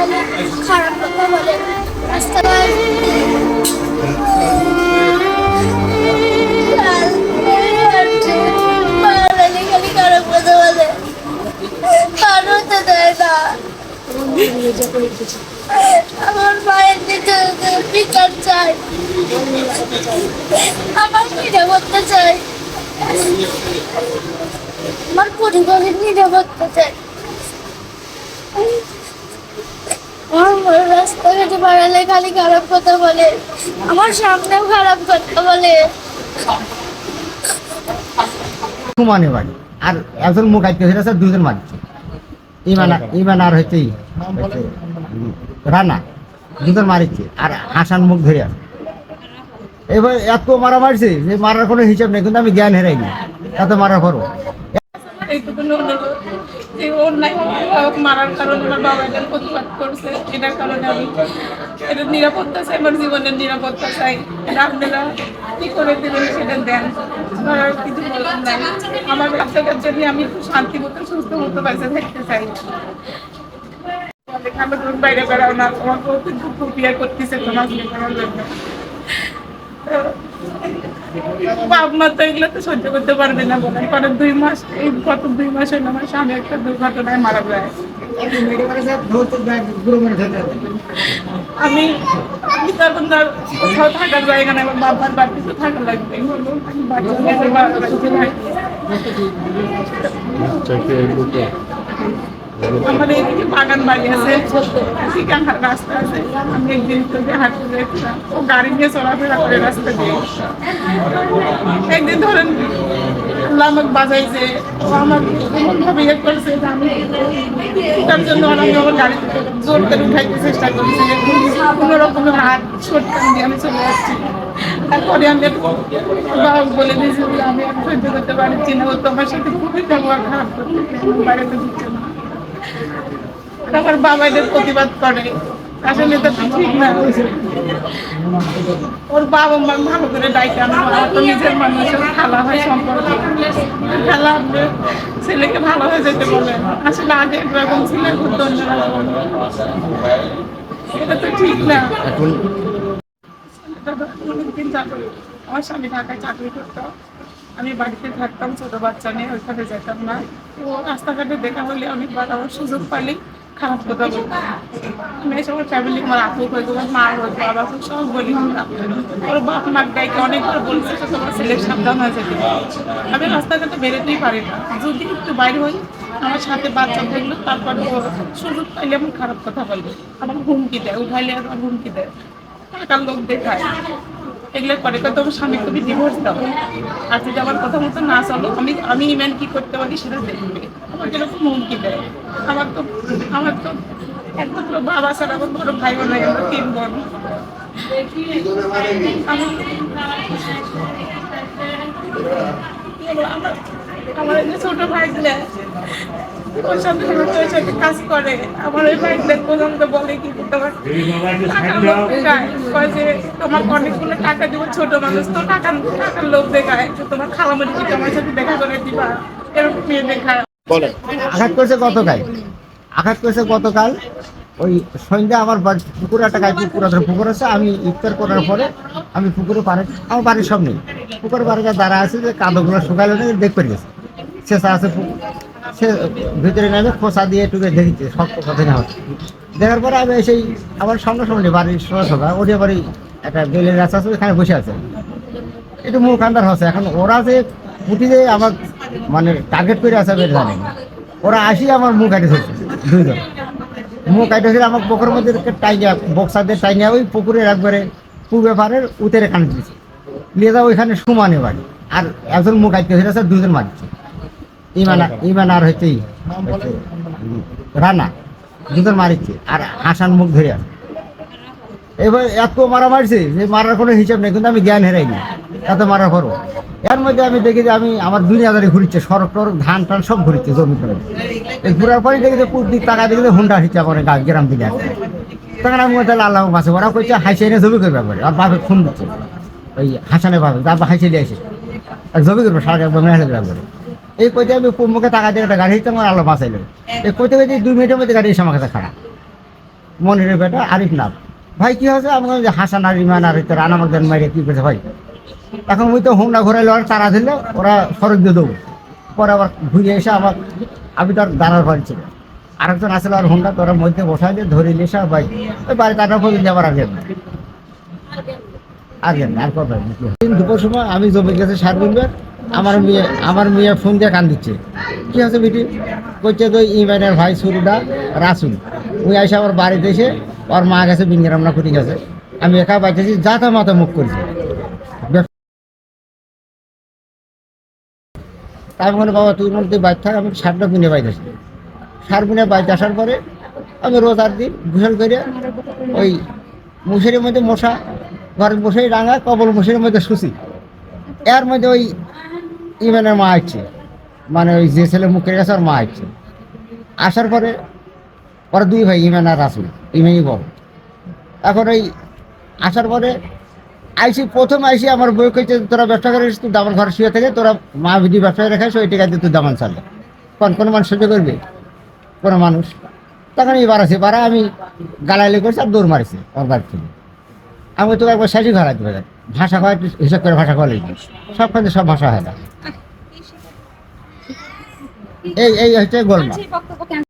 বাড়ালে খারাপ কথা বলে, রাস্তায় বাড়ালে খালি খারাপ কথা বলে, পার হতে দেয় না। আমার মায়ের দিতে বিচার চাই, আমার নিরাপত্তা চাই, আমার পরিবারের নিরাপত্তা চাই। আমার রাস্তাঘাটে বাড়ালে খালি খারাপ কথা বলে, আমার সামনেও খারাপ কথা বলে। সমানে বাড়ি আর একজন মুখ আইতে হয়েছে, দুজন মারছে, ইমান আর হচ্ছে রানা, দুজন মারিচ্ছে আর হাসান মুখ ধরে আছে। এবার এত মারা মারছে যে মারার কোনো হিসাব নেই, কিন্তু আমি জ্ঞান হেরাইনি এত মারার পরও। মারার কারণে আমার বাবা এটা প্রতিবাদ করছে, এটার কারণে আমি এটা নিরাপত্তা চাই, আমার জীবনের নিরাপত্তা চাই। আপনারা কি করে দেবেন সেটা দেন, আর কিছু বলার নাই। আমার বাচ্চা কাচ্চা নিয়ে আমি একটু শান্তি মতো সুস্থ মতো বাচ্চা থাকতে চাই। আমি বাইরে বেড়াও না, আমাকে দুঃখ বিয়ে করতেছে তোমার করার জন্য। বাবা তো এগুলো তো সহ্য করতে পারবে না বলেন। পরে 2 মাস, এই গত 2 মাস হলো আমার স্বামী একটা দুর্ঘটনায় মারা যায়। আমি তখন তার কোথাও থাকার জায়গা নেই, আমার বাবার বাড়িতে থাকা লাগবে। আমার এইদিকে বাগান বাড়ি আছে, রাস্তা আছে। আমি একদিন হাঁটতে যাচ্ছিলাম, ও গাড়ি নিয়ে চলাফেরা করে রাস্তা দিয়ে। একদিন ধরেন আমাকে বাজাইছে, ও আমার এমনভাবে ইয়ে করছে যে আমি তার জন্য আমি আমার গাড়িতে জোর করে উঠাইতে চেষ্টা করছি। কোনো রকমের হাত ছোটকান দিয়ে আমি চলে আসছি। তারপরে আমি বাবা বলে দিয়েছি যে আমি আর সহ্য করতে পারছি না, ও তোমার সাথে খুবই ব্যবহার খারাপ করতে, বাড়িতে দিচ্ছে না। আমার বাবা এদের প্রতিবাদ করে, আসলে এটা তো ঠিক না। ওর বাবা মা ভালো করে ডাইতে, আমার তো নিজের মানুষের খালা হয় সম্পর্ক, খালা আপনার ছেলেকে ভালো হয়ে যেতে বলেন। আসলে আগে একরকম ছিল, এটা তো ঠিক না। অনেকদিন যাবে আমার স্বামী ঢাকায় চাকরি করতো, আমি বাড়িতে থাকতাম ছোট বাচ্চা নিয়ে, ওইখানে যেতাম না। ও রাস্তাঘাটে দেখা হলে অনেকবার আমার সুযোগ পাইলে খারাপ কথা বলতাম। আমি এসব ফ্যামিলি, আমার আপু হয়ে তোমার মা হয়ে বাবা সব বলি। ওর বাপ মার গাইকে অনেকবার বলছে যে তোমার ছেলে সাবধান হয়ে যেতে। আমি রাস্তাঘাটে বেরোতেই পারি না, যদি একটু বাইরে হই আমার সাথে বাচ্চা থাকলো, তারপরে ও সুযোগ পাইলে আমার খারাপ কথা বলবে, আমার হুমকি দেয়, উঠাইলে আমার হুমকি দেয়, টাকার লোক দেখায়, এগুলো করে। তোমার স্বামী তুমি ডিভোর্স দাও, আর যদি আমার কথা মতো না চলো আমি ইমেন কি করতে পারি সেটা দেখবে। আমার যেরকম হুমকি দেয়। আমার তো একমাত্র বাবা ছাড়া আমার বড় ভাই বোন নাই, আমরা 3 বোন। আমার যে ছোট ভাই দিলে ওর সাথে ওর সাথে কাজ করে, আমার ওই ভাইদের পর্যন্ত বলে কি তোমার যে তোমার অনেকগুলো টাকা দিব, ছোট মানুষ তো টাকার লোভ দেখায়, তোমার খালামুড়ি কি তোমার সাথে দেখা করে দিবা, এরকম মেয়ে দেখায়। আঘাত করেছে গতকাল ওই সন্ধ্যা আমার পুকুরে একটা গায়ে পুকুর আছে। আমি ইফতার করার পরে আমি পুকুরে পারে, আমার বাড়ির সব নেই, পুকুরের বাড়িতে দাঁড়া আছে যে কাদোগুলো শুকাইলো না, দেখ পেয়ে গেছে শেষা আছে, সে ভিতরে নেমে খোসা দিয়ে টুকে দেখেছে শক্ত কথা না হচ্ছে। দেখার পরে আমি এসেই আমার সামনে বাড়ির সদা ওদের বাড়ি একটা বেলের গাছ আছে, ওখানে বসে আছে, একটু মুখ আন্দার হচ্ছে। এখন ওরা যে পুঁটি যে আমার মানে টার্গেট করে আছে বের জানে, ওরা আসি আমার মুখ কাটে ধরছে, 2 জন মুখ কাটে ধরে আমার পুকুরের মধ্যে টাইনিয়া বক্সাদের টাইনিয়া ওই পুকুরের একবারে পূর্বে পাড়ের উতেরে কান দিয়েছে, নিয়ে যাও ওইখানে সমানে বাড়ি আর একজন মুখ কাটতে ধরে আছে, 2 জন মারছে, ইমান আর হচ্ছে রানা, 2 জন মারিচ্ছে আর হাসান মুখ ধরে আছে। এবার এত মারা মারছে যে মারার কোনো হিসাব নেই, কিন্তু আমি জ্ঞান হেরাইনি এত মারার পরও। এর মধ্যে আমি দেখি যে আমি আমার দুনিয়াদারি ঘুরিচ্ছে, সড়ক টরক ধান টান সব ঘুরিচ্ছে জমি করে। এই ঘুরার পরে দেখি যে পুর দিক টাকা দেখি হুন্ডা হিচ্ছে আমার গ্রাম দিকে আসছে। তখন আমি তাহলে আল্লাহ মাসে ওরা কইছে হাইসে এনে জমি করবে পারে, আর বাপে খুন দিচ্ছে ওই হাসানে ভাবে, তারপর হাইসে দিয়ে আসে আর জমি করবে সারা মেহনত করে। এই কইতে আমি মুখে টাকা দিয়ে একটা গাড়ি হিচ্ছে আমার আল্লাহ বাঁচাইলো। এই কইতে কইতে 2 মিনিটের মধ্যে গাড়ি এসে আমার কাছে খারাপ। মনিরের বেটা আরিফ নাম। ভাই কি হয়েছে? আমি বললাম যে হাসান আর ইমান আর রানা মর্দান মাইরে কি করেছে ভাই। এখন ওই তো হোমনা ঘোরাইলো আর তারা দিলে ওরা সড়ক দিয়ে দেবো। পরে আবার ঘুরে এসে আমার আমি তো আর দাঁড়ার পারি ছিল, আরেকজন আসলে আর হোমনা তোরা মধ্যে বসাই দিয়ে ধরে নিয়ে এসে ভাই ওই বাড়ি তারা পর্যন্ত আবার আগে আর কথা দুপুর সময় আমি জমির কাছে সার বুনবে, আমার মেয়ে ফোন দিয়ে কান দিচ্ছে, কি আছে বেটি? কইছে তো ইমানের ভাই শুরুটা রাসুল, ওই আইসা আমার বাড়িতে এসে ওর মা গেছে বিঙ্গেরামনা করে গেছে, আমি একা বাইতেছি যাতা মাথা মুখ করেছি। আমি বলে বাবা তুই মধ্যে বাইর থাক, আমি সারটা বুনে বাইতেছি। সার বুনে বাইতে আসার পরে আমি রোজার দিন গোসল করে ওই মশারির মধ্যে মশা, ঘরের মশারি রাঙা, কবল মশারির মধ্যে শুছি, এর মধ্যে ওই ইমানের মা আসছে, মানে ওই যে ছেলে মুখের কাছে ওর মা আসছে। আসার পরে ওরা দুই ভাই ইমান আর রাসুল, ইমানই বড়। এখন ওই আসার পরে আইসি প্রথম আইসি আমার বই কইছে তোরা ব্যবসা করিস, তুই দামান ঘরে শুয়ে থেকে তোরা মা বিধি ব্যবসায় রেখাস, ওই টাকা দিয়ে তুই দামান চালে। কোনো মানুষ সহ্য করবে? কোনো মানুষ। তখন এই বাড়াছে বাড়া, আমি গালাইলে করছি আর দৌড় মারিছে ওর বাড়ি থেকে। আমি তোকে একবার শেষই ঘাড়াই দেবে, ভাষা হয় হিসাব করে ভাষা কলে সবখানে সব ভাষা হয় না। এই হচ্ছে গোলমাল।